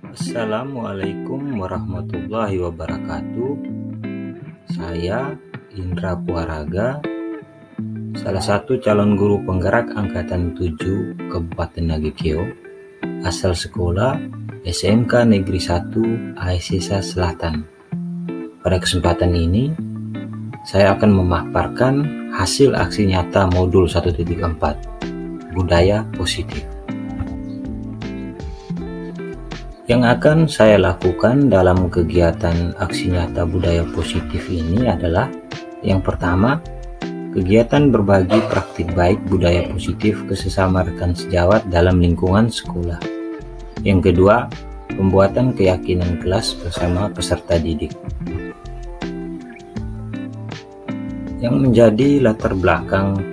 Assalamualaikum warahmatullahi wabarakatuh. Saya Indra Puaraga, salah satu calon guru penggerak Angkatan 7 Kabupaten Nagekeo, asal sekolah SMK Negeri 1 Aisisa Selatan. Pada kesempatan ini, saya akan memaparkan hasil aksi nyata modul 1.4, budaya positif. Yang akan saya lakukan dalam kegiatan aksi nyata budaya positif ini adalah yang pertama, kegiatan berbagi praktik baik budaya positif ke sesama rekan sejawat dalam lingkungan sekolah. Yang kedua, pembuatan keyakinan kelas bersama peserta didik. Yang menjadi latar belakang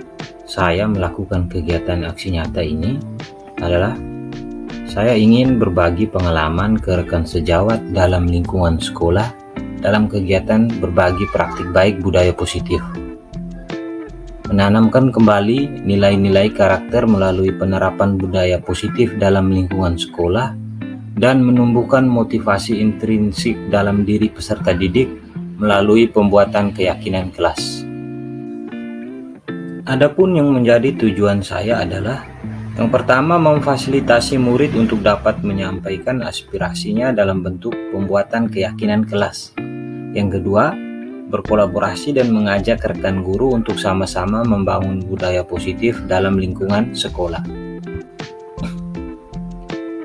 saya melakukan kegiatan aksi nyata ini adalah saya ingin berbagi pengalaman ke rekan sejawat dalam lingkungan sekolah dalam kegiatan berbagi praktik baik budaya positif. Menanamkan kembali nilai-nilai karakter melalui penerapan budaya positif dalam lingkungan sekolah dan menumbuhkan motivasi intrinsik dalam diri peserta didik melalui pembuatan keyakinan kelas. Adapun yang menjadi tujuan saya adalah yang pertama, memfasilitasi murid untuk dapat menyampaikan aspirasinya dalam bentuk pembuatan keyakinan kelas. Yang kedua, berkolaborasi dan mengajak rekan guru untuk sama-sama membangun budaya positif dalam lingkungan sekolah.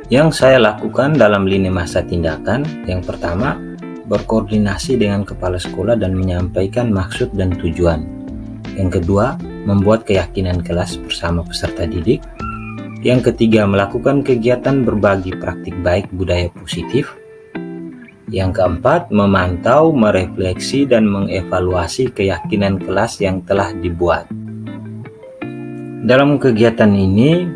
Yang saya lakukan dalam lini masa tindakan, yang pertama, berkoordinasi dengan kepala sekolah dan menyampaikan maksud dan tujuan. Yang kedua, membuat keyakinan kelas bersama peserta didik. Yang ketiga, melakukan kegiatan berbagi praktik baik budaya positif. Yang keempat, memantau, merefleksi, dan mengevaluasi keyakinan kelas yang telah dibuat. Dalam kegiatan ini,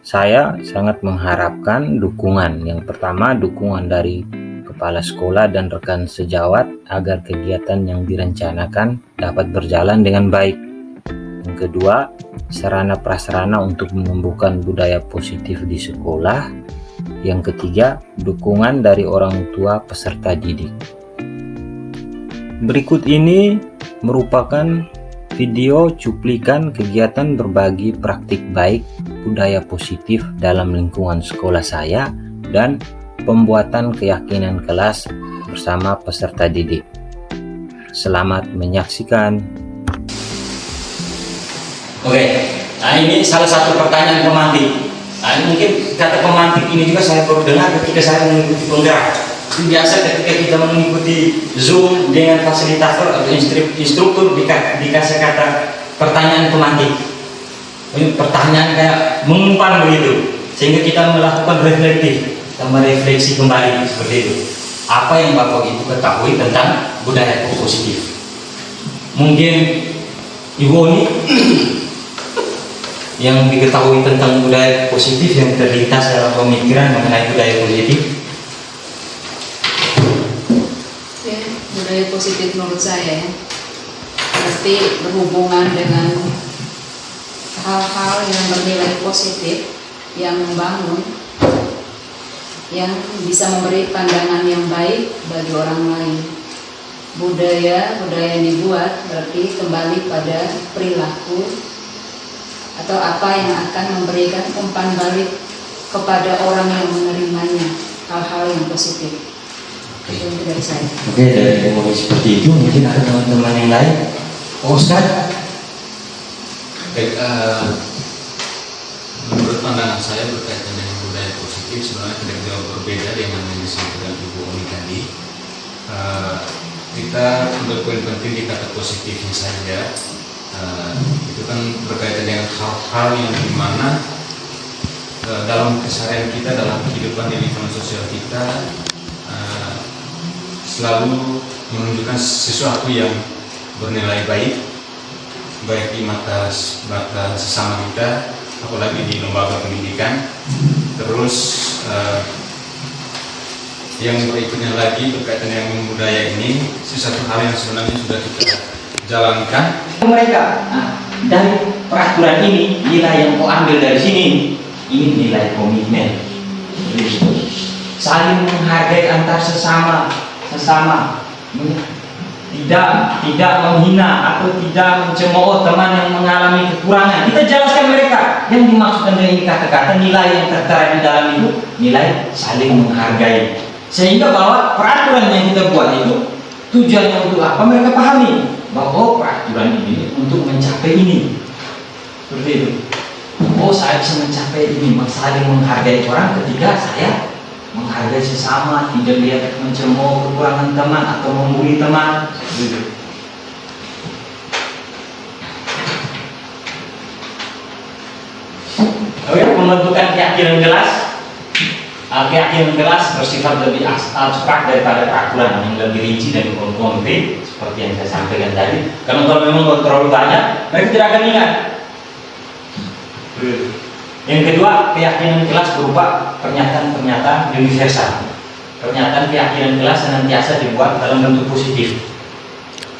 saya sangat mengharapkan dukungan. Yang pertama, dukungan dari kepala sekolah dan rekan sejawat agar kegiatan yang direncanakan dapat berjalan dengan baik. Yang kedua, sarana prasarana untuk menumbuhkan budaya positif di sekolah. Yang ketiga, dukungan dari orang tua peserta didik. Berikut ini merupakan video cuplikan kegiatan berbagi praktik baik budaya positif dalam lingkungan sekolah saya dan pembuatan keyakinan kelas bersama peserta didik. Selamat menyaksikan. Oke, nah ini salah satu pertanyaan pemantik. Nah, mungkin kata pemantik ini juga saya baru dengar ketika saya mengikuti penggerak. Biasa ketika kita mengikuti Zoom dengan fasilitator atau instruktur dikasih kata pertanyaan pemantik. Ini pertanyaan kayak mengumpan begitu, sehingga kita melakukan reflektif, merefleksi kembali seperti itu. Apa yang Bapak Ibu ketahui tentang budaya positif? Mungkin Ibu ini yang diketahui tentang budaya positif yang terlintas dalam pemikiran mengenai budaya positif? Ya, budaya positif menurut saya berarti berhubungan dengan hal-hal yang bernilai positif, yang membangun, yang bisa memberi pandangan yang baik bagi orang lain. Budaya yang dibuat berarti kembali pada perilaku atau apa yang akan memberikan umpan balik kepada orang yang menerimanya, hal-hal yang positif. Itu dari saya. Oke, dari mulai seperti itu mungkin ada teman-teman yang lain. Oscar? Baik, menurut pandangan saya berkaitan dengan budaya positif sebenarnya tidak jauh berbeda dengan yang disampaikan Ibu Oni tadi. Kita berpoin penting di kata positifnya saja. Itu kan berkaitan dengan hal-hal yang dimana dalam keseharian kita, dalam kehidupan di lingkungan sosial kita selalu menunjukkan sesuatu yang bernilai baik di mata sesama kita, apalagi di lembaga pendidikan. Terus yang berikutnya lagi berkaitan dengan budaya ini, sesuatu hal yang sebenarnya sudah kita jalankan. Mereka dari peraturan ini, nilai yang kau ambil dari sini, ini nilai komitmen. saling menghargai antar sesama, tidak menghina atau tidak mencemooh teman yang mengalami kekurangan. Kita jelaskan mereka yang dimaksudkan dengan kata-kata nilai yang tertera di dalam itu, nilai saling menghargai, sehingga bahwa peraturan yang kita buat itu tujuannya untuk apa, mereka pahami bahwa peraturan ini untuk mencapai ini, seperti itu. Oh, saya bisa mencapai ini, saling menghargai orang ketika saya menghargai sesama, tidak lihat mencemooh kekurangan teman atau membuli teman, gitu. Oke, pembentukan keyakinan kelas. Keyakinan kelas bersifat lebih abstrak daripada peraturan yang lebih rinci dan konkret, seperti yang saya sampaikan tadi. Karena kalau memang terlalu banyak, mereka tidak akan ingat. Yang kedua, keyakinan kelas berupa pernyataan-pernyataan universal. Pernyataan keyakinan kelas senantiasa dibuat dalam bentuk positif.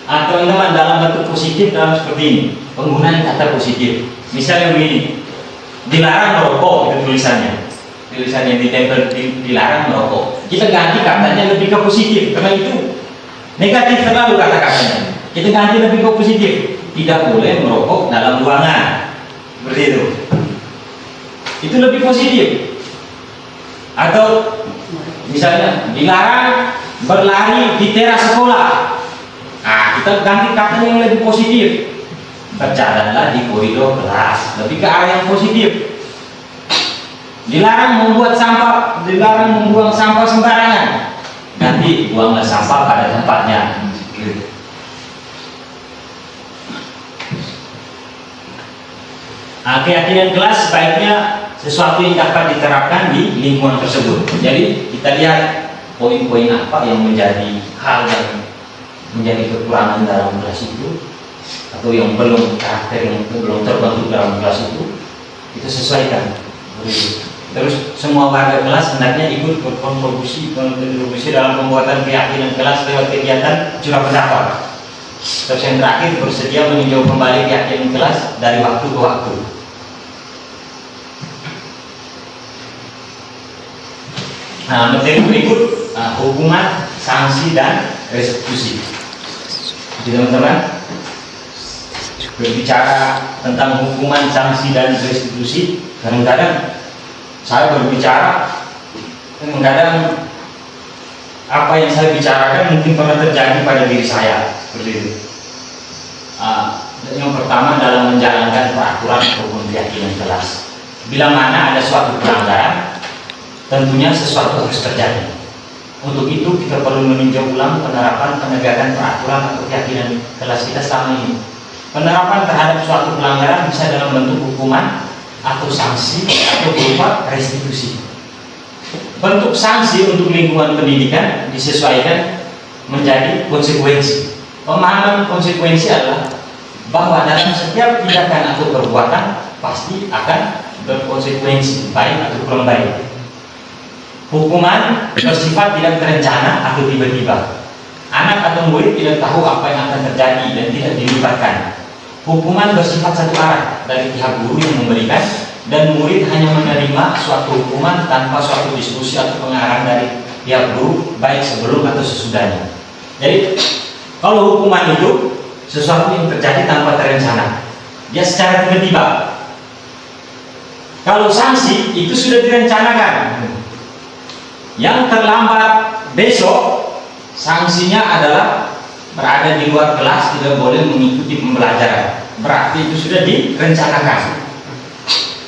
Teman-teman, dalam bentuk positif dalam seperti ini, penggunaan kata positif. Misalnya begini, dilarang merokok, itu tulisannya yang ditempel, dilarang merokok. Kita ganti katanya lebih ke positif, karena itu negatif terlalu kata-katanya. Kita ganti lebih ke positif, tidak boleh merokok dalam ruangan, seperti itu. Itu lebih positif. Atau misalnya dilarang berlari di teras sekolah. Kita ganti katanya yang lebih positif, berjalanlah di koridor kelas, lebih ke arah yang positif. Dilarang membuang sampah sembarangan, nanti buanglah sampah pada tempatnya. Keyakinan kelas sebaiknya sesuatu yang dapat diterapkan di lingkungan tersebut. Jadi kita lihat poin-poin apa yang menjadi hal yang menjadi kekurangan dalam kelas itu, atau yang belum terbentuk dalam kelas itu, kita sesuaikan. Terus semua warga kelas hendaknya ikut berkontribusi dalam pembuatan keyakinan kelas lewat kegiatan curah pendapat. Terus yang terakhir, bersedia meninjau kembali keyakinan kelas dari waktu ke waktu. Materi berikut, hukuman, sanksi, dan restitusi. Jadi teman-teman, berbicara tentang hukuman, sanksi, dan restitusi, kadang-kadang saya berbicara, kadang apa yang saya bicarakan mungkin pernah terjadi pada diri saya, seperti itu. Yang pertama, dalam menjalankan peraturan ataupun keyakinan kelas, bila mana ada suatu pelanggaran, tentunya sesuatu harus terjadi. Untuk itu kita perlu meninjau ulang penerapan penegakan peraturan atau keyakinan kelas kita selama ini. Penerapan terhadap suatu pelanggaran bisa dalam bentuk hukuman atau sanksi atau berupa restitusi. Bentuk sanksi untuk lingkungan pendidikan disesuaikan menjadi konsekuensi. Pemahaman konsekuensi adalah bahwa dalam setiap tindakan atau perbuatan pasti akan berkonsekuensi, baik atau kurang baik. Hukuman bersifat tidak terencana atau tiba-tiba. Anak atau murid tidak tahu apa yang akan terjadi dan tidak dilibatkan. Hukuman bersifat satu arah dari pihak guru yang memberikan, dan murid hanya menerima suatu hukuman tanpa suatu diskusi atau pengarahan dari pihak guru, baik sebelum atau sesudahnya. Jadi kalau hukuman itu sesuatu yang terjadi tanpa terencana, dia secara tiba-tiba. Kalau sanksi itu sudah direncanakan. Yang terlambat besok, sanksinya adalah berada di luar kelas, tidak boleh mengikuti pembelajaran. Berarti itu sudah direncanakan.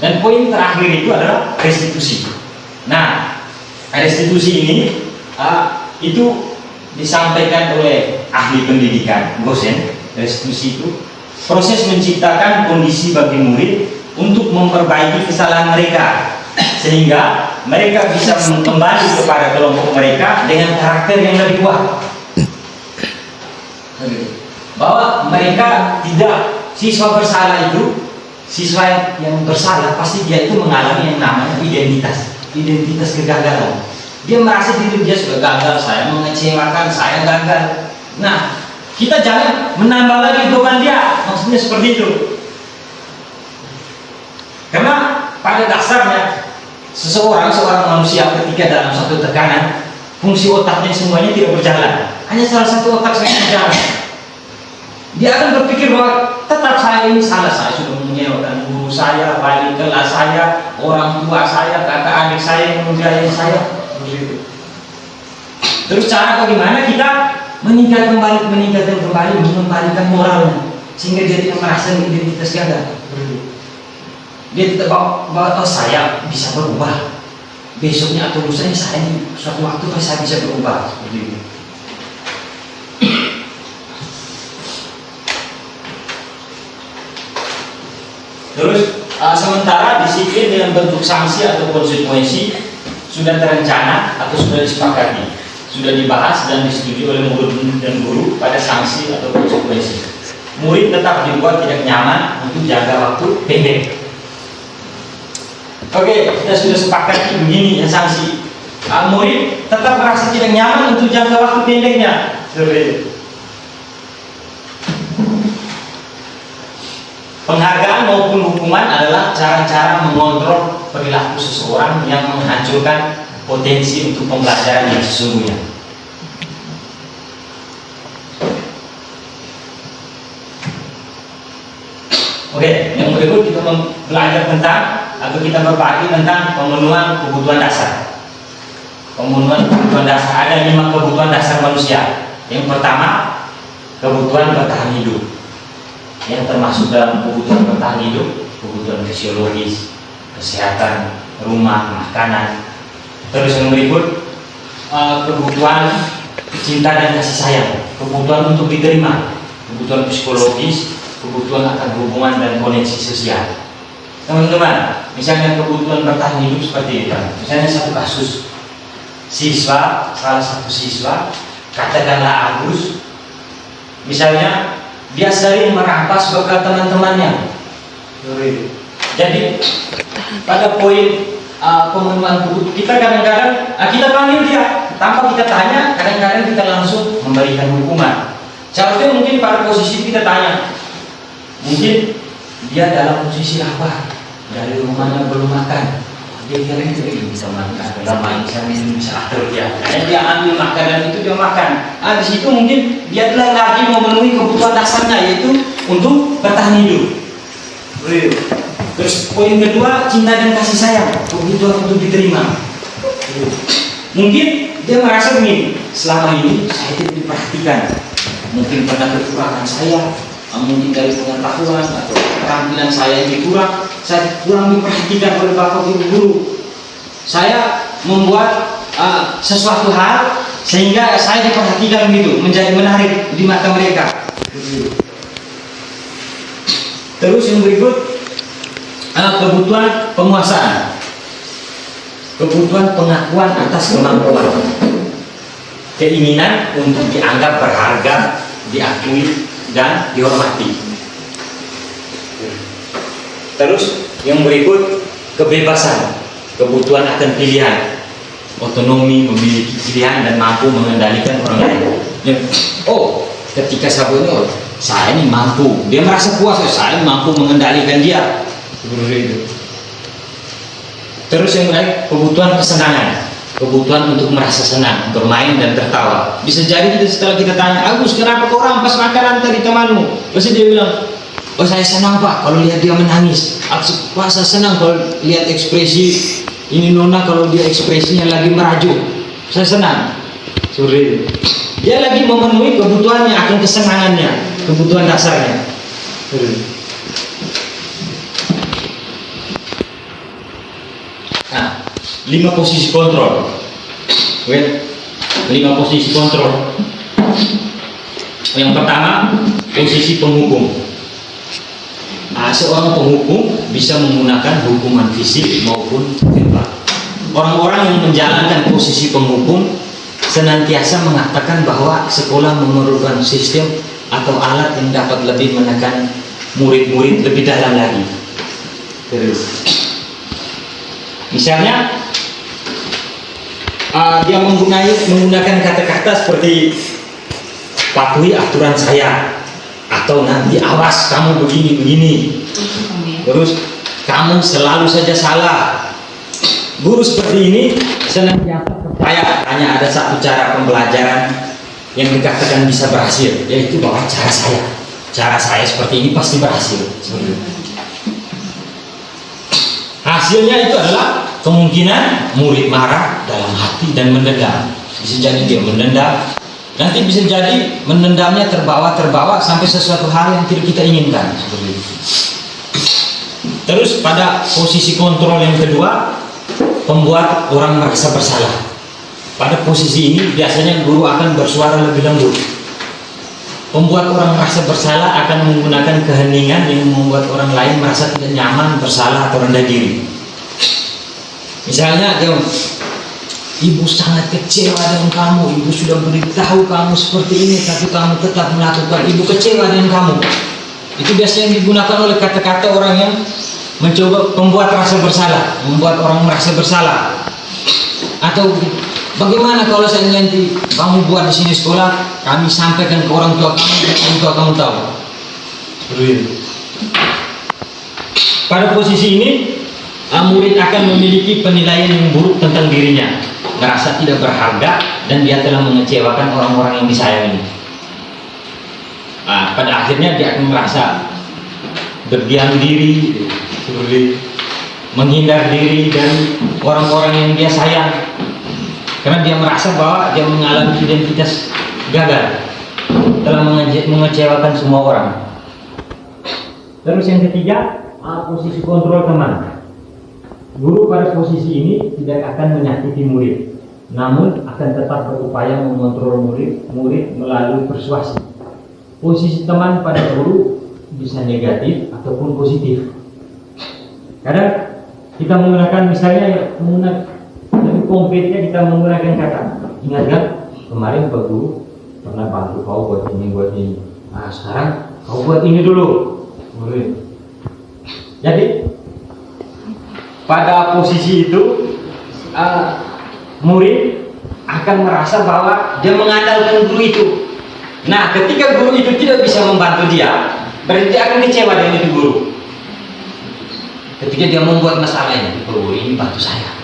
Dan poin terakhir itu adalah restitusi. Nah, restitusi ini itu disampaikan oleh ahli pendidikan, dosen. Restitusi itu proses menciptakan kondisi bagi murid untuk memperbaiki kesalahan mereka, sehingga mereka bisa kembali kepada kelompok mereka dengan karakter yang lebih kuat. Bahwa mereka tidak, siswa bersalah itu, siswa yang bersalah pasti dia itu mengalami yang namanya identitas kegagalan. Dia merasa diri dia sudah gagal, saya mengecewakan, saya gagal. Nah, kita jangan menambah lagi beban dia, maksudnya seperti itu. Karena pada dasarnya seorang manusia ketika dalam satu tekanan, fungsi otaknya semuanya tidak berjalan, hanya salah satu otak saja berjalan. Dia akan berpikir bahwa tetap saya ini salah, saya sudah mengecewakan guru saya, wali kelas saya, orang tua saya, kakak adik saya yang membiayai saya, begitu. Terus cara bagaimana kita meningkatkan kembali, mengembalikan moralnya, sehingga dia tidak merasa identitas gagal. Dia tidak bahwa oh, saya bisa berubah, besoknya atau lusanya saya di suatu waktu saya bisa berubah. Begitu. Terus sementara disiplin dengan bentuk sanksi atau konsekuensi sudah terencana atau sudah disepakati, sudah dibahas dan disetujui oleh murid dan guru pada sanksi atau konsekuensi. Murid tetap dibuat tidak nyaman untuk jangka waktu pendek. Oke, kita sudah sepakati begini ya sanksi. Murid tetap merasa tidak nyaman untuk jangka waktu pendeknya. Penghargaan maupun hukuman adalah cara-cara mengontrol perilaku seseorang yang menghancurkan potensi untuk pembelajaran yang sesungguhnya. Oke, yang berikut kita belajar tentang atau kita berbagi tentang pemenuhan kebutuhan dasar. Pemenuhan kebutuhan dasar, ada 5 kebutuhan dasar manusia. Yang pertama, kebutuhan bertahan hidup, yang termasuk dalam kebutuhan bertahan hidup, kebutuhan fisiologis, kesehatan, rumah, makanan. Terus yang berikut, kebutuhan cinta dan kasih sayang, kebutuhan untuk diterima, kebutuhan psikologis, kebutuhan akan hubungan dan koneksi sosial. Teman-teman, misalnya kebutuhan bertahan hidup seperti itu. Misalnya satu kasus, salah satu siswa, katakanlah Agus, misalnya dia sering merampas bekal teman-temannya. Jadi pada poin pemenuhan kebutuhan, kita kadang-kadang kita panggil dia tanpa kita tanya, kadang-kadang kita langsung memberikan hukuman. Seharusnya mungkin pada posisi kita tanya, mungkin dia dalam posisi apa? Dari rumahnya belum makan, dia kira itu dia bisa makan. Lama bisa atur dia. Karena dia ambil makanan itu dia makan. Di situ mungkin dia telah lagi memenuhi kebutuhan dasarnya, yaitu untuk bertahan hidup. Terus poin kedua, cinta dan kasih sayang, kebutuhan untuk diterima. Mungkin dia merasa begini, selama ini saya tidak diperhatikan. Mungkin pernah kekurangan saya, mungkin dari pengetahuan atau keterampilan saya yang kurang, saya kurang diperhatikan oleh bapak ibu guru. Saya membuat sesuatu hal sehingga saya diperhatikan gitu, menjadi menarik di mata mereka. Terus yang berikut, kebutuhan penguasaan, kebutuhan pengakuan atas kemampuan, keinginan untuk dianggap berharga, diakui dan dihormati. Terus yang berikut, kebebasan, kebutuhan akan pilihan, otonomi, memiliki pilihan dan mampu mengendalikan orang lain. Oh, ketika saya ini mampu, dia merasa puas, saya mampu mengendalikan dia. Terus yang lain, kebutuhan kesenangan, kebutuhan untuk merasa senang, bermain dan tertawa. Bisa jadi setelah kita tanya, Agus, kenapa kau rampas makanan tadi temanmu? Pasti dia bilang, oh saya senang pak kalau lihat dia menangis. Pak saya senang kalau lihat ekspresi ini nona, kalau dia ekspresinya lagi merajuk, saya senang. Sorry. Dia lagi memenuhi kebutuhannya akan kesenangannya, kebutuhan dasarnya. Nah, 5 posisi kontrol. 5 posisi kontrol. Yang pertama, posisi penghukum. Seorang penghukum bisa menggunakan hukuman fisik maupun verbal. Orang-orang yang menjalankan posisi penghukum senantiasa mengatakan bahwa sekolah memerlukan sistem atau alat yang dapat lebih menekan murid-murid lebih dalam lagi. Terus, misalnya dia menggunakan kata-kata seperti patuhi aturan saya, atau nanti awas kamu begini-begini. Terus kamu selalu saja salah. guru seperti ini senantiasa percaya hanya ada satu cara pembelajaran yang dikatakan bisa berhasil, yaitu bahwa cara saya seperti ini pasti berhasil. Seperti itu. Hasilnya itu adalah kemungkinan murid marah dalam hati dan mendendam. Bisa jadi dia mendendam, nanti bisa jadi mendendamnya terbawa sampai sesuatu hal yang tidak kita inginkan. Seperti itu. Terus pada posisi kontrol yang kedua, membuat orang merasa bersalah. Pada posisi ini biasanya guru akan bersuara lebih lembut. Membuat orang merasa bersalah akan menggunakan keheningan yang membuat orang lain merasa tidak nyaman, bersalah atau rendah diri. Misalnya, ibu sangat kecewa dengan kamu, ibu sudah beritahu kamu seperti ini, tapi kamu tetap melakukan, ibu kecewa dengan kamu. Itu biasanya yang digunakan oleh kata-kata orang yang mencoba membuat rasa bersalah, membuat orang merasa bersalah. Atau bagaimana kalau saya nanti kamu buat di sini sekolah, kami sampaikan ke orang tua kamu, dan orang tua kamu tahu. Pada posisi ini, murid akan memiliki penilaian yang buruk tentang dirinya, merasa tidak berharga, dan dia telah mengecewakan orang-orang yang disayangi. Pada akhirnya dia akan merasa berdiam diri, menghindar diri dari orang-orang yang dia sayang, karena dia merasa bahwa dia mengalami identitas gagal, telah mengecewakan semua orang. Terus yang ketiga, posisi kontrol teman. Guru pada posisi ini tidak akan menyakiti murid, namun akan tetap berupaya mengontrol murid melalui persuasi. Posisi teman pada guru bisa negatif ataupun positif. Kadang kita menggunakan, misalnya lebih konkretnya kita menggunakan kata, ingat kan kemarin Pak Guru pernah bantu kau buat ini. Nah sekarang kau buat ini dulu. Jadi pada posisi itu murid akan merasa bahwa dia mengandalkan guru itu. Nah ketika guru itu tidak bisa membantu dia, berarti dia akan kecewa dengan itu guru. Ketika dia membuat masalah ini, guru ini bantu saya.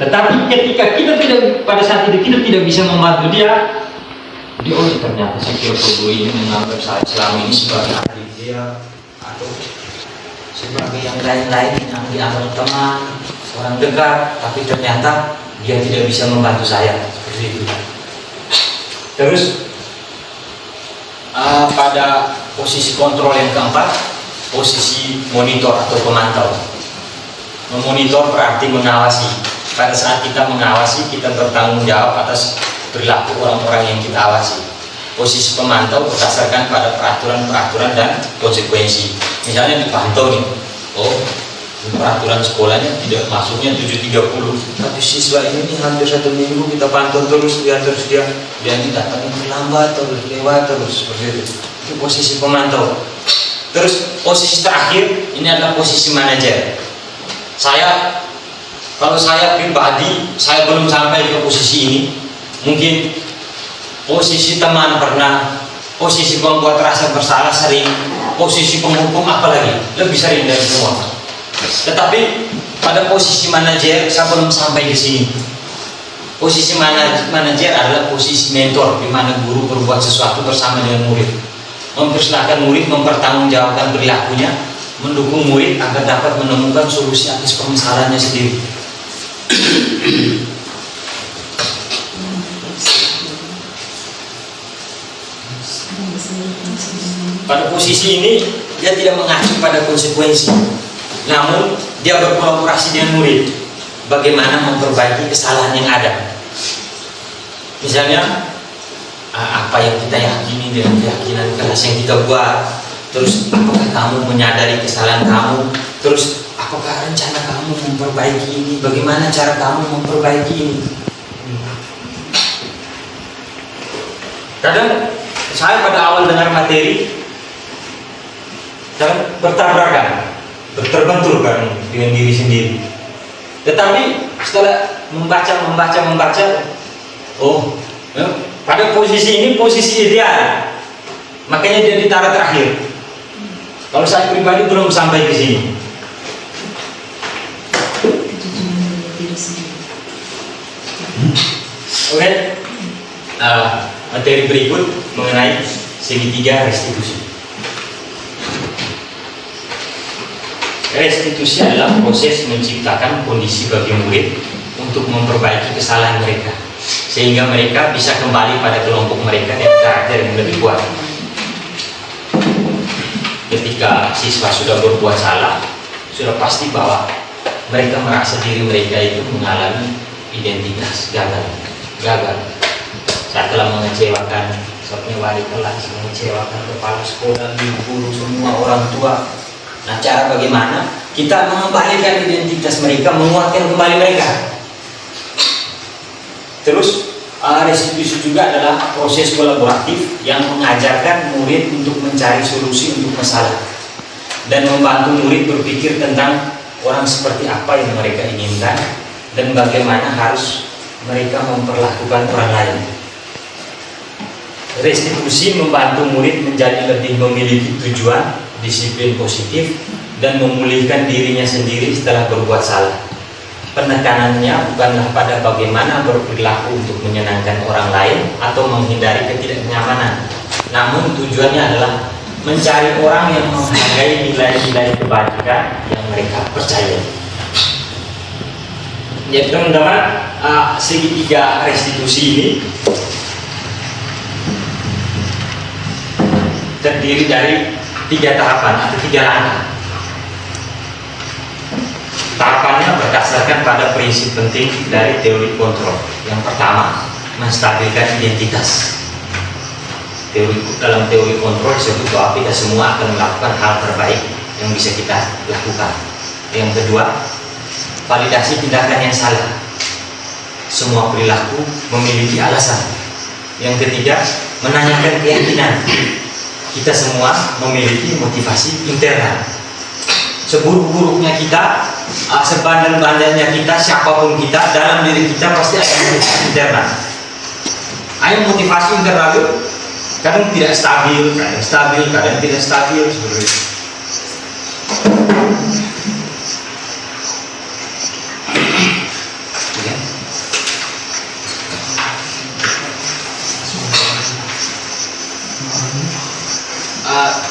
Tetapi ketika kita pada saat itu kita tidak bisa membantu dia, ternyata saya kira guru ini menganggap saya selama ini sebagai adik dia atau sebagai yang lain-lain yang dianggap teman, orang dekat, tapi ternyata dia tidak bisa membantu saya. Seperti itu. Terus pada posisi kontrol yang keempat, posisi monitor atau pemantau. Memonitor berarti mengawasi. Pada saat kita mengawasi, kita bertanggung jawab atas perilaku orang-orang yang kita awasi. Posisi pemantau berdasarkan pada peraturan-peraturan dan konsekuensi. Misalnya dipantau nih, peraturan sekolahnya tidak masuknya 7.30, tapi siswa ini hampir 1 minggu kita pantau terus, dia ini datangnya terlambat terus, lewat terus, seperti itu. Itu posisi pemantau. Terus posisi terakhir ini adalah posisi manajer. Kalau saya pribadi, saya belum sampai ke posisi ini. Mungkin posisi teman pernah, posisi pembuat rasa bersalah sering, posisi penghukum apalagi lebih sering dari semua. Tetapi pada posisi manajer saya belum sampai ke sini. Posisi manajer adalah posisi mentor, di mana guru berbuat sesuatu bersama dengan murid, mempersilahkan murid mempertanggungjawabkan perilakunya, mendukung murid agar dapat menemukan solusi atas permasalahannya sendiri. Pada posisi ini dia tidak mengacu pada konsekuensi, namun dia berkolaborasi dengan murid bagaimana memperbaiki kesalahan yang ada. Misalnya apa yang kita yakini dengan keyakinan keras yang kita buat, terus apakah kamu menyadari kesalahan kamu, terus apakah rencana kamu memperbaiki ini, bagaimana cara kamu memperbaiki ini. Kadang saya pada awal dengar materi bertabrakan, berbenturan dengan diri sendiri. Tetapi setelah membaca, pada posisi ini posisi ideal, makanya dia ditaruh terakhir. Kalau saya pribadi belum sampai ke sini. Oke, materi berikut mengenai segitiga restitusi. Restitusi adalah proses menciptakan kondisi bagi murid untuk memperbaiki kesalahan mereka, sehingga mereka bisa kembali pada kelompok mereka dengan karakter yang lebih kuat. Ketika siswa sudah berbuat salah, sudah pasti bahwa mereka merasa diri mereka itu mengalami identitas gagal. Saya telah mengecewakan sopnya wali kelas, mengecewakan kepala sekolah, guru, semua orang tua. Nah, cara bagaimana kita mengembalikan identitas mereka, menguatkan kembali mereka. Terus restitusi juga adalah proses kolaboratif yang mengajarkan murid untuk mencari solusi untuk masalah dan membantu murid berpikir tentang orang seperti apa yang mereka inginkan dan bagaimana harus mereka memperlakukan orang lain. Restitusi membantu murid menjadi lebih memiliki tujuan, disiplin positif, dan memulihkan dirinya sendiri setelah berbuat salah. Penekanannya bukanlah pada bagaimana berperilaku untuk menyenangkan orang lain atau menghindari ketidaknyamanan, namun tujuannya adalah mencari orang yang menghargai nilai-nilai kebajikan yang mereka percaya. Jadi teman-teman, segitiga restitusi ini terdiri dari 3 tahapan atau 3 langkah. Tahapannya berdasarkan pada prinsip penting dari teori kontrol. Yang pertama, menstabilkan identitas. Dalam teori kontrol disebut bahwa kita semua akan melakukan hal terbaik yang bisa kita lakukan. Yang kedua, validasi tindakan yang salah. Semua perilaku memiliki alasan. Yang ketiga, menanyakan keyakinan. Kita semua memiliki motivasi internal. Seburuk-buruknya kita, sebandel-bandelnya kita, siapapun kita, dalam diri kita pasti ada motivasi internal. Motivasi internal itu kadang tidak stabil, kadang tidak stabil seperti itu.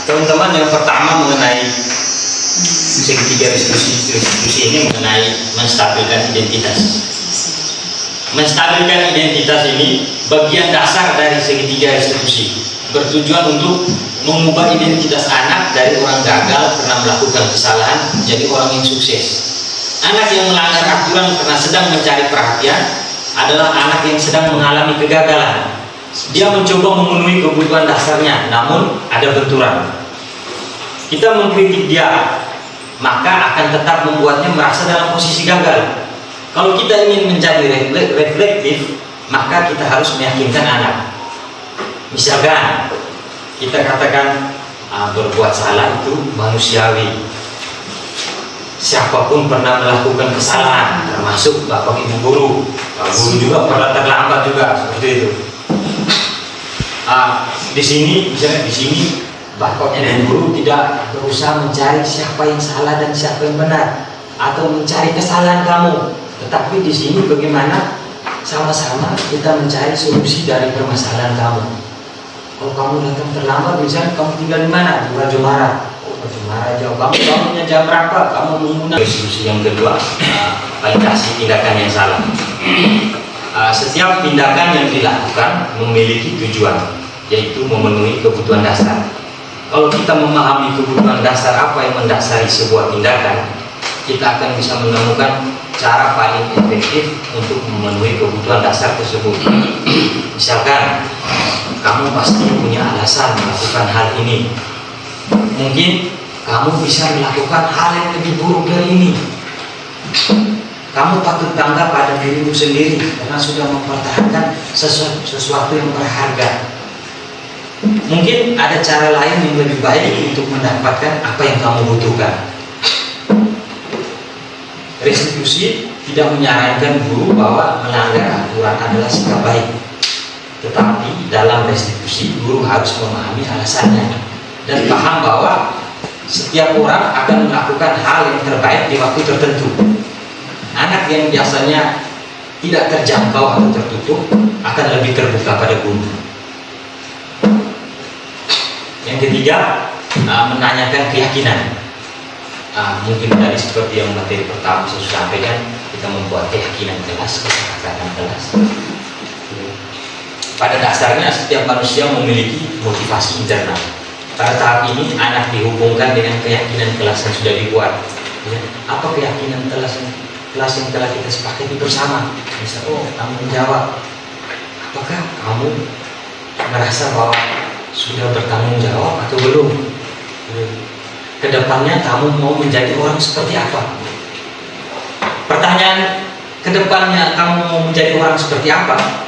Teman-teman, yang pertama mengenai segitiga restitusi ini mengenai menstabilkan identitas. Menstabilkan identitas ini bagian dasar dari segitiga restitusi, bertujuan untuk mengubah identitas anak dari orang gagal karena melakukan kesalahan menjadi orang yang sukses. Anak yang melanggar aturan karena sedang mencari perhatian adalah anak yang sedang mengalami kegagalan. Dia mencoba memenuhi kebutuhan dasarnya, namun ada benturan. Kita mengkritik dia, maka akan tetap membuatnya merasa dalam posisi gagal. Kalau kita ingin menjadi reflektif, maka kita harus meyakinkan anak. Misalkan kita katakan berbuat salah itu manusiawi. Siapapun pernah melakukan kesalahan, termasuk bapak ibu guru. Guru juga pernah terlambat juga, seperti itu. Di sini bapak dan guru tidak berusaha mencari siapa yang salah dan siapa yang benar atau mencari kesalahan kamu, tetapi di sini bagaimana sama-sama kita mencari solusi dari permasalahan kamu. Kalau kamu datang terlambat, misalnya kamu tinggal di mana? Di Raja Mara. Raja Mara jauh. Kamu punya jam berapa? Kamu menggunakan solusi. Yang kedua, validasi tindakan yang salah. Setiap tindakan yang dilakukan memiliki tujuan, yaitu memenuhi kebutuhan dasar. Kalau kita memahami kebutuhan dasar apa yang mendasari sebuah tindakan, kita akan bisa menemukan cara paling efektif untuk memenuhi kebutuhan dasar tersebut. Misalkan, kamu pasti punya alasan melakukan hal ini. Mungkin kamu bisa melakukan hal yang lebih buruk dari ini. Kamu patut bangga pada dirimu sendiri karena sudah mempertahankan sesuatu yang berharga. Mungkin ada cara lain yang lebih baik untuk mendapatkan apa yang kamu butuhkan. Restitusi tidak menyarankan guru bahwa melanggar aturan adalah sikap baik. Tetapi dalam restitusi, guru harus memahami alasannya dan paham bahwa setiap orang akan melakukan hal yang terbaik di waktu tertentu. Anak yang biasanya tidak terjangkau atau tertutup, akan lebih terbuka pada guru. Yang ketiga, menanyakan keyakinan. Mungkin tadi seperti yang materi pertama saya sampaikan, kita membuat keyakinan kelas, kesepakatan kelas. Pada dasarnya setiap manusia memiliki motivasi internal. Pada tahap ini anak dihubungkan dengan keyakinan kelas yang sudah dibuat. Apa keyakinan kelas yang telah kita sepakati bersama? Misal, kamu menjawab. Apakah kamu merasa bahwa sudah bertanggung jawab atau belum? Kedepannya kamu mau menjadi orang seperti apa? Pertanyaan kedepannya kamu mau menjadi orang seperti apa?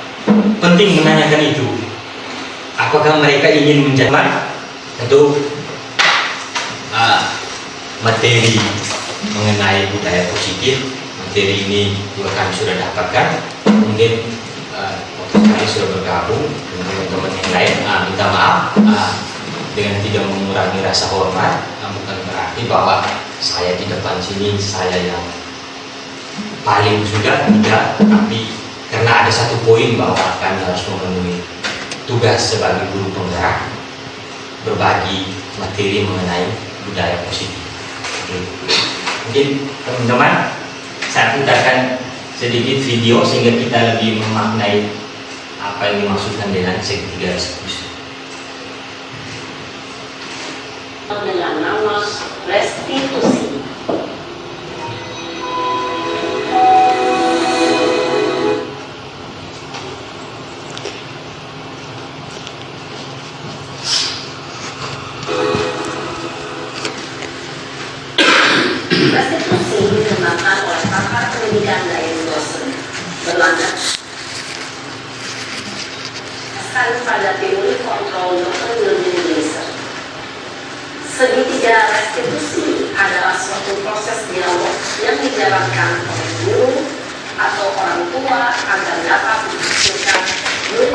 Penting menanyakan itu. Apakah mereka ingin menjadi atau materi mengenai budaya positif? Materi ini juga kami sudah dapatkan. Mungkin waktu kami sudah bergabung dengan teman-teman yang lain. Minta maaf dengan tidak mengurangi rasa hormat. Bukan berarti bahwa saya di depan sini saya yang paling sudah tidak, tapi karena ada satu poin bahwa kami harus memenuhi tugas sebagai guru penggerak, berbagi materi mengenai budaya positif. Mungkin teman-teman saya putarkan sedikit video sehingga kita lebih memaknai apa yang dimaksudkan dengan segitiga restitusi. Dengan nama restitusi. Restitusi dikembangkan oleh pakar pendidikan dan dosen Belanda. Sekali pada teori kontrol Dr. William Glaser. Segitiga restitusi adalah suatu proses dialog yang dijalankan oleh guru atau orang tua agar dapat menghasilkan murid.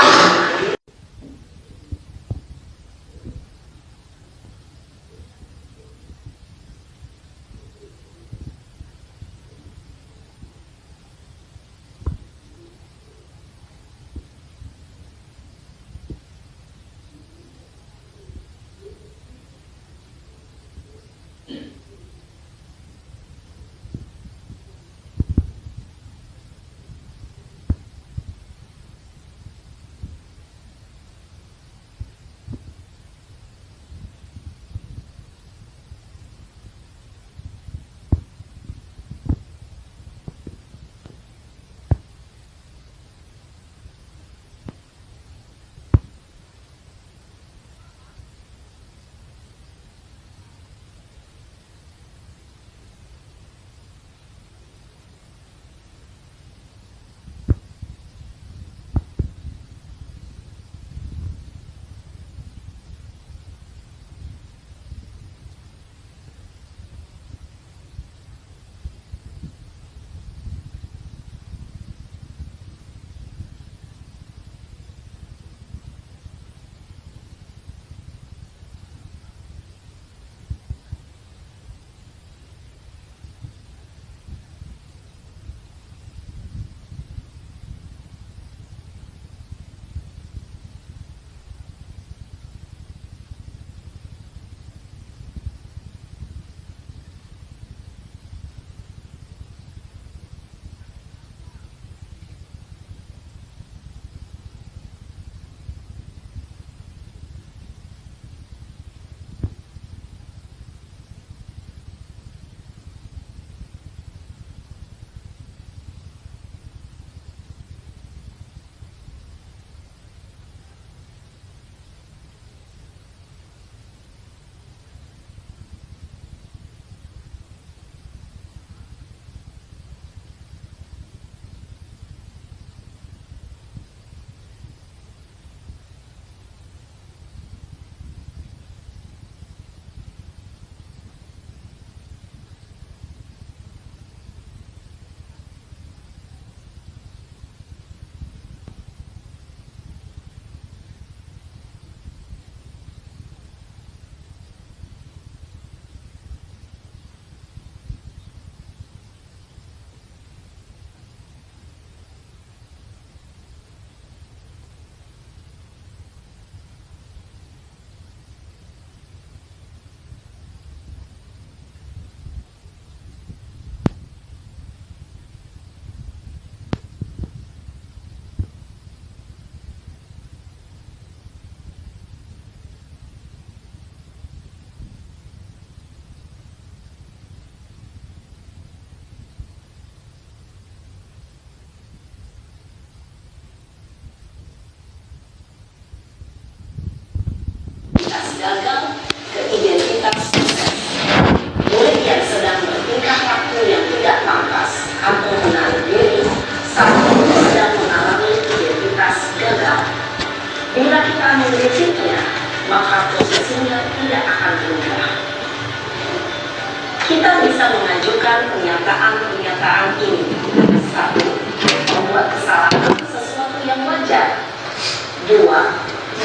2.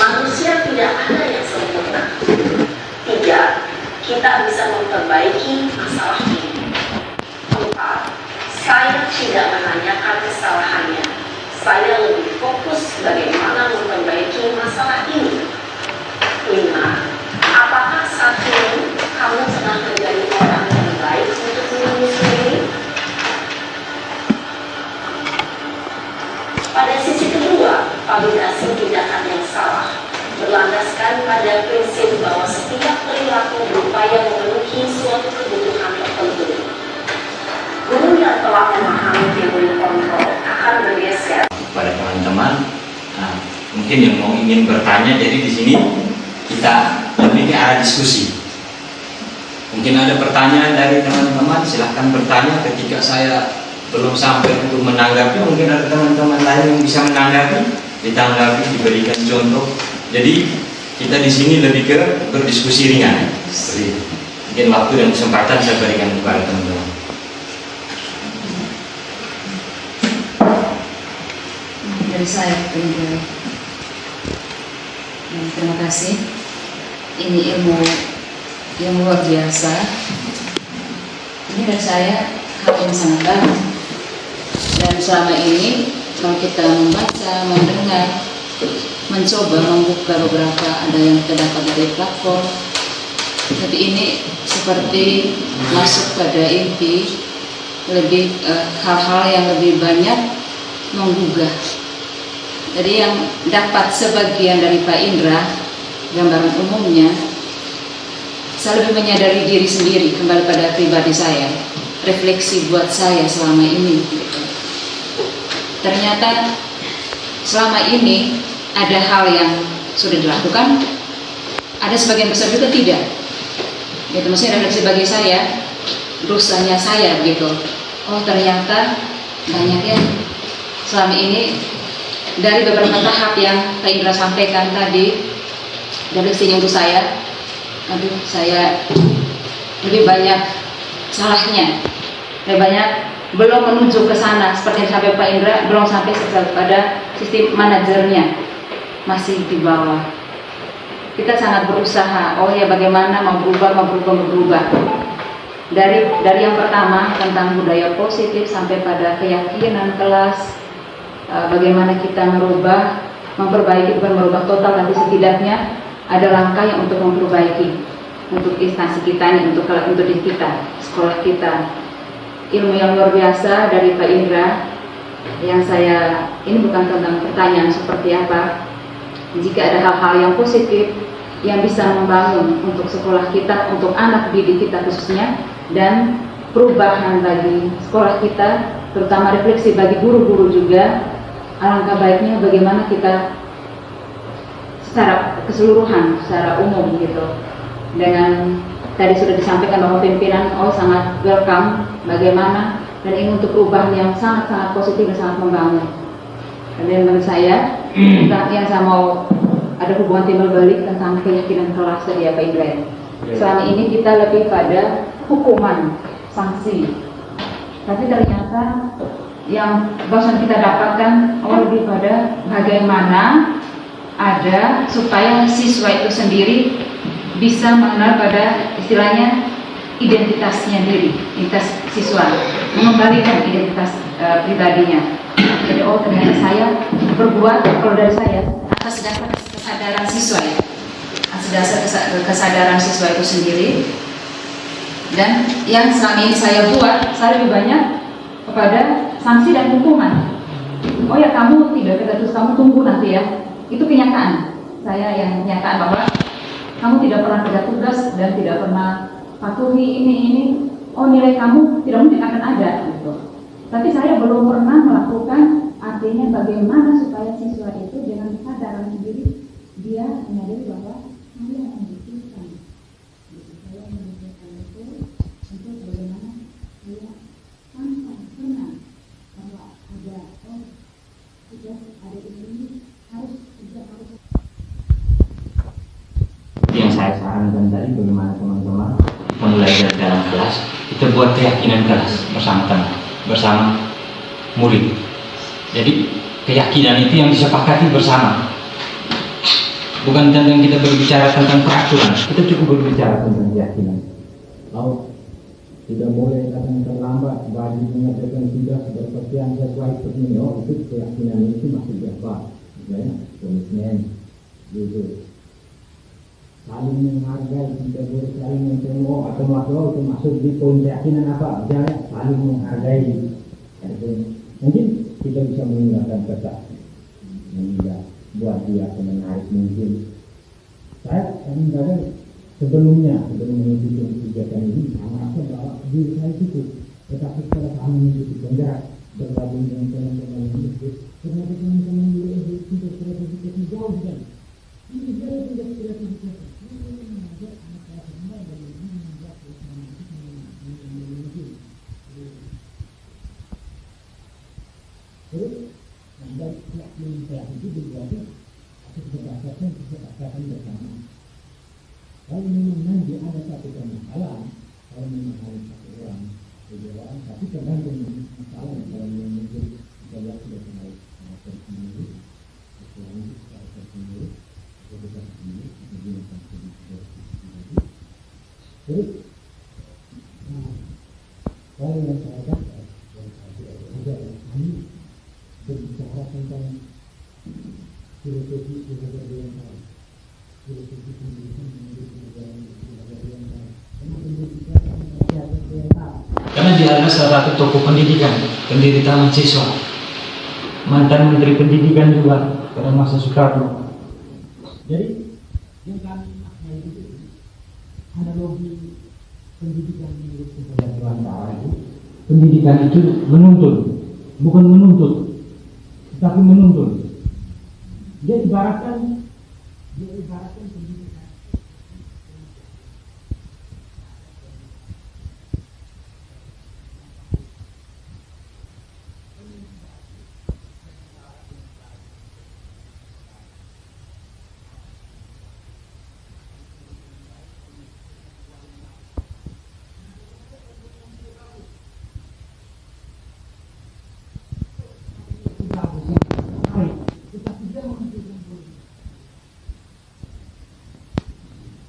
Manusia tidak ada yang sempurna. 3. Kita bisa memperbaiki masalah ini. 4. Saya tidak menanyakan kesalahannya. Saya lebih fokus bagaimana memperbaiki masalah ini. 5. Apakah saat ini kamu sedang menjadi orang yang baik untuk dirimu sendiri? Pada sisi kedua, validasi tindakan yang salah berlandaskan pada prinsip bahwa setiap perilaku berupaya memenuhi suatu kebutuhan tertentu. Guru yang telah memahami teori kontrol akan bergeser pada teman-teman. Nah, mungkin yang mau ingin bertanya, jadi di sini kita lebih ke arah diskusi. Mungkin ada pertanyaan dari teman-teman, silahkan bertanya. Ketika saya belum sampai untuk menanggapi, mungkin ada teman-teman lain yang bisa menanggapi, ditanggapi, diberikan contoh. Jadi kita di sini lebih ke berdiskusi ringan. Jadi, mungkin waktu dan kesempatan saya berikan kepada teman-teman. Dari saya, terima kasih. Ini ilmu yang luar biasa. Ini dari saya hal yang sangat baru. Dan selama ini kalau kita membaca, mendengar, mencoba membuka beberapa, ada yang kita dapat dari platform, tapi ini seperti masuk pada inti lebih hal-hal yang lebih banyak menggugah. Jadi yang dapat sebagian dari Pak Indra, gambaran umumnya, saya lebih menyadari diri sendiri, kembali pada pribadi saya, refleksi buat saya selama ini. Ternyata selama ini ada hal yang sudah dilakukan, ada sebagian besar juga tidak. Itu maksudnya refleksi bagi saya, dosanya saya gitu. Oh ternyata banyak ya selama ini dari beberapa tahap yang Pak Indra sampaikan tadi, refleksinya untuk saya, aduh saya lebih banyak salahnya, lebih banyak belum menuju ke sana seperti yang sampai Pak Indra, belum sampai pada sistem manajernya, masih di bawah. Kita sangat berusaha, oh ya bagaimana mau berubah. Dari yang pertama tentang budaya positif sampai pada keyakinan kelas, bagaimana kita memperbaiki, bukan merubah total, tapi setidaknya ada langkah yang untuk memperbaiki, untuk instansi kita ini, untuk diri kita, sekolah kita. Ilmu yang luar biasa dari Pak Indra, yang saya, ini bukan tentang pertanyaan seperti apa, jika ada hal-hal yang positif yang bisa membangun untuk sekolah kita, untuk anak didik kita khususnya, dan perubahan bagi sekolah kita, terutama refleksi bagi guru-guru juga, alangkah baiknya bagaimana kita secara keseluruhan, secara umum gitu, dengan tadi sudah disampaikan bahwa pimpinan sangat welcome bagaimana, dan ini untuk perubahan yang sangat-sangat positif dan sangat membangun. Dan menurut saya, yang saya mau ada hubungan timbal balik tentang keyakinan kelas tadi ya Pak Indra. Selama ini kita lebih pada hukuman, sanksi, tapi ternyata yang barusan kita dapatkan lebih pada bagaimana ada supaya siswa itu sendiri bisa mengenal pada istilahnya identitasnya diri, identitas siswa, mengembalikan identitas pribadinya. Jadi ternyata saya berbuat, kalau dari saya, atas dasar kesadaran siswa ya, atas dasar kesadaran siswa itu sendiri. Dan yang selama ini saya buat, saya lebih banyak kepada sanksi dan hukuman. Oh ya kamu tidak kita terus, kamu tunggu nanti ya. Itu kenyataan. Saya yang kenyataan bahwa kamu tidak pernah kerja tugas dan tidak pernah patuhi ini. Oh nilai kamu tidak mungkin akan ada gitu. Tapi saya belum pernah melakukan, artinya bagaimana supaya siswa itu dengan kesadaran sendiri dia menyadari bahwa saya yang membutuhkan. Saya membutuhkan itu untuk bagaimana dia tanpa pernah bahwa ada sudah ada ini harus. Yang saya sarankan tadi, bagaimana teman-teman mulai dari dalam kelas kita buat keyakinan kelas bersama murid. Jadi keyakinan itu yang disepakati bersama. bukan tentang kita berbicara tentang peraturan, kita cukup berbicara tentang keyakinan. Kalau tidak boleh datang terlambat bagi mengerjakan tugas seperti yang sesuai petunjuk, itu keyakinan itu masih apa? Ya, komitmen, gitu. Saling menghargai, tidak boleh saling mencemooh atau makhluk itu masuk di poin keyakinan apa? Jangan saling menghargai. Mungkin kita bisa menggunakan kata mengingat buat dia menarik mungkin. Saya kadang-kadang sebelum mengikuti kegiatan ini, merasa bahwa diri saya cukup, tetapi setelah kami mengikuti penggerak bergabung dengan teman-teman ini, ternyata teman-teman ini tidak kreativitasnya jauh kan? Ini jauh tidak kreativitasnya. Terus, dari pihak militer itu berarti berdasarkan kesepakatan bersama. Kalau memang nanti ada satu permasalahan, kalau memang ada satu orang berjalan, tapi tergantung masalah kalau yang mungkin kita lihat sudah mulai tersendiri, selain secara tersendiri, atau besar sendiri, menggunakan sedikit. Terus, kalau yang saya katakan, kami berbicara tentang filosofi kebahagiaan, filosofi pendidikan menuju kebahagiaan. Karena dia adalah salah satu tokoh pendidikan, pendiri Taman Siswa, mantan Menteri Pendidikan juga pada masa Soekarno. Jadi yang kami maknai itu analogi pendidikan menurut kebahagiaan itu, pendidikan itu menuntun, bukan menuntut, tetapi menuntun. Dia ibaratkan pendidikan.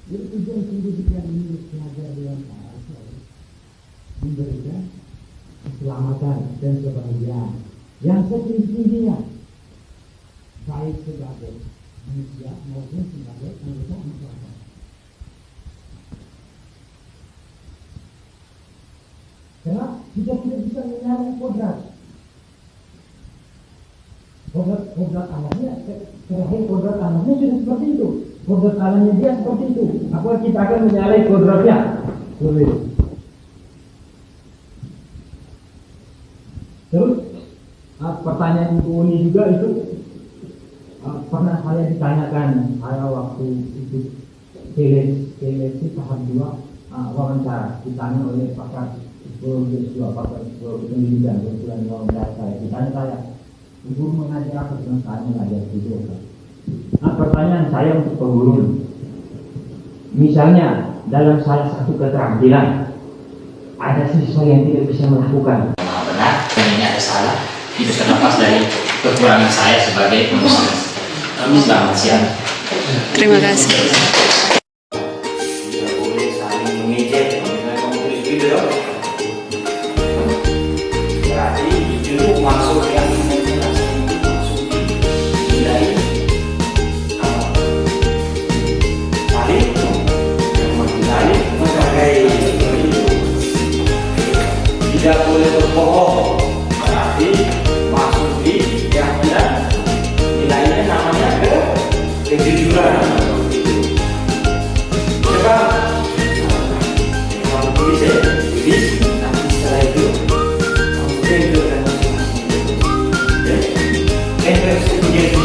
Jadi tujuan pendidikan menurut pelajar dewasa memberikan keselamatan dan kebahagiaan yang setinggi-tingginya, baik sebagai manusia maupun sebagai anggota masyarakat. Karena kita tidak bisa menyalahkan kodrat alamnya, terakhir kodrat alamnya sudah seperti itu. Kodrat alamnya dia seperti itu. Apa kita akan menyalahi kodratnya? Boleh. Terus pertanyaan Ibu Uni juga itu pernah saya ditanyakan saya waktu itu seleksi tahap 2 wawancara, ditanya oleh pakar pendidikan, kebetulan wawancara saya, ditanya saya, Ibu mengajar apa? Dengan saya mengajar video. Pertanyaan saya untuk pengguru, misalnya dalam salah satu keterampilan ada siswa yang tidak bisa melakukan. Benar, dan ini ada salah, itu terlepas dari kekurangan saya sebagai manusia. Selamat siang. Terima kasih. Tidak boleh saling mengejek, misalnya kamu tulis gitu dong. Berarti itu masuk yang tidak boleh berbohong, berarti masuk di keyakinan, nilainya namanya kejujuran. Coba kamu tulis ya, tulis, nanti setelah itu kamu tempelkan masing-masing. Tempel sebagian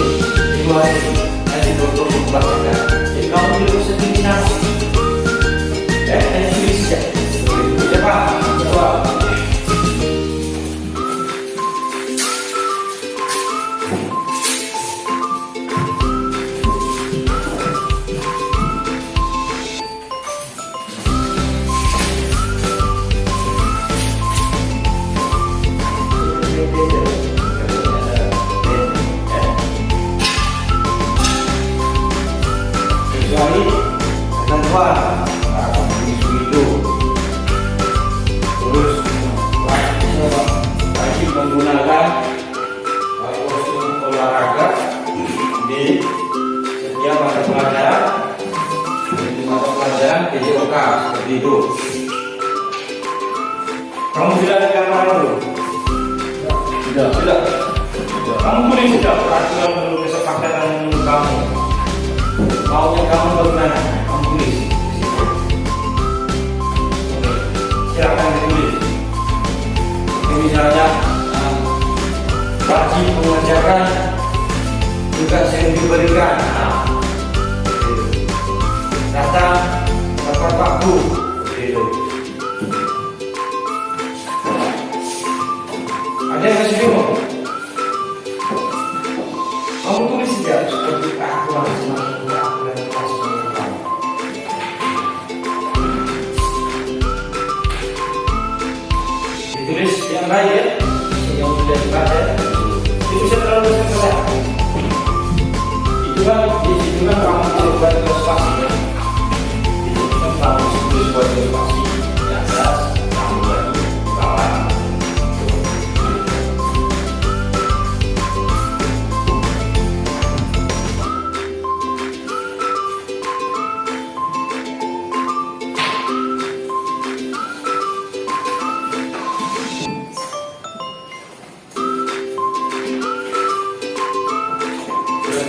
di luar ini, nanti dokter membacakan. Jadi kamu tidak usah diminati. Hanya tulis saja. Coba. Tuhan, itu. Terus wajib menggunakan kostum olahraga di setiap mata pelajaran. Di mata pelajaran PJOK seperti itu. Kamu sudah ada gambar dulu? Sudah. Kamu tulis sudah peraturan dulu kesepakatan kamu. Maunya kamu bagaimana? Kamu tulis. Silakan ditulis. Misalnya wajib mengerjakan tugas yang diberikan. Datang tepat waktu. Ada yang masih bingung? Kamu tulis saja seperti aturan ditulis yang baik ya, yang sudah dibaca. Itu bisa terlalu besar. Itu kan kamu bisa buat ilustrasi ya. Itu kan kamu bisa buat ilustrasi di atas, kamu lagi di bawah.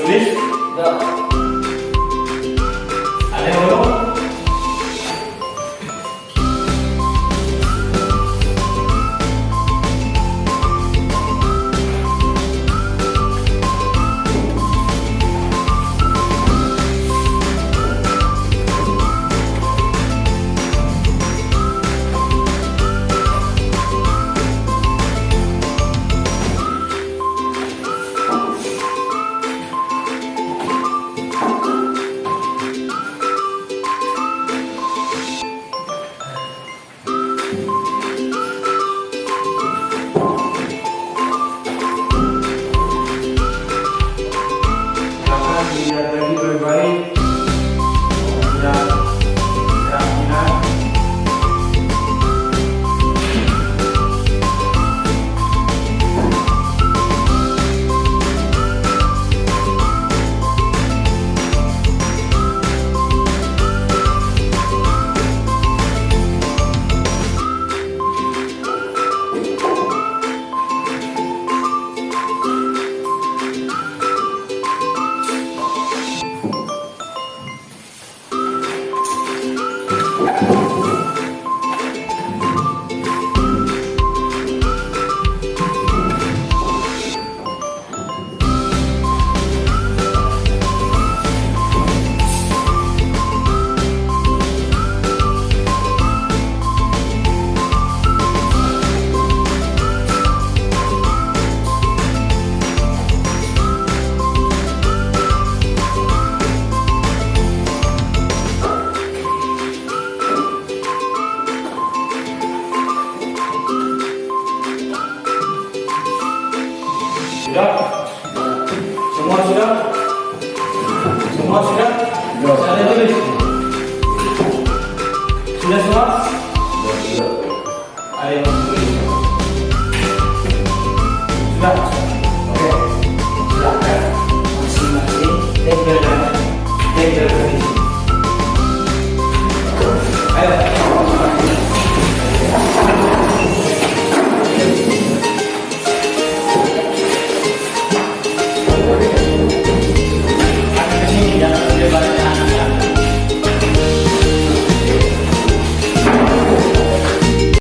Tulis? Tidak. Ada yang belum? Dilihat lagi baik-baik. Kemudian kerapinan. Sudah? Semua sudah? Semua sudah?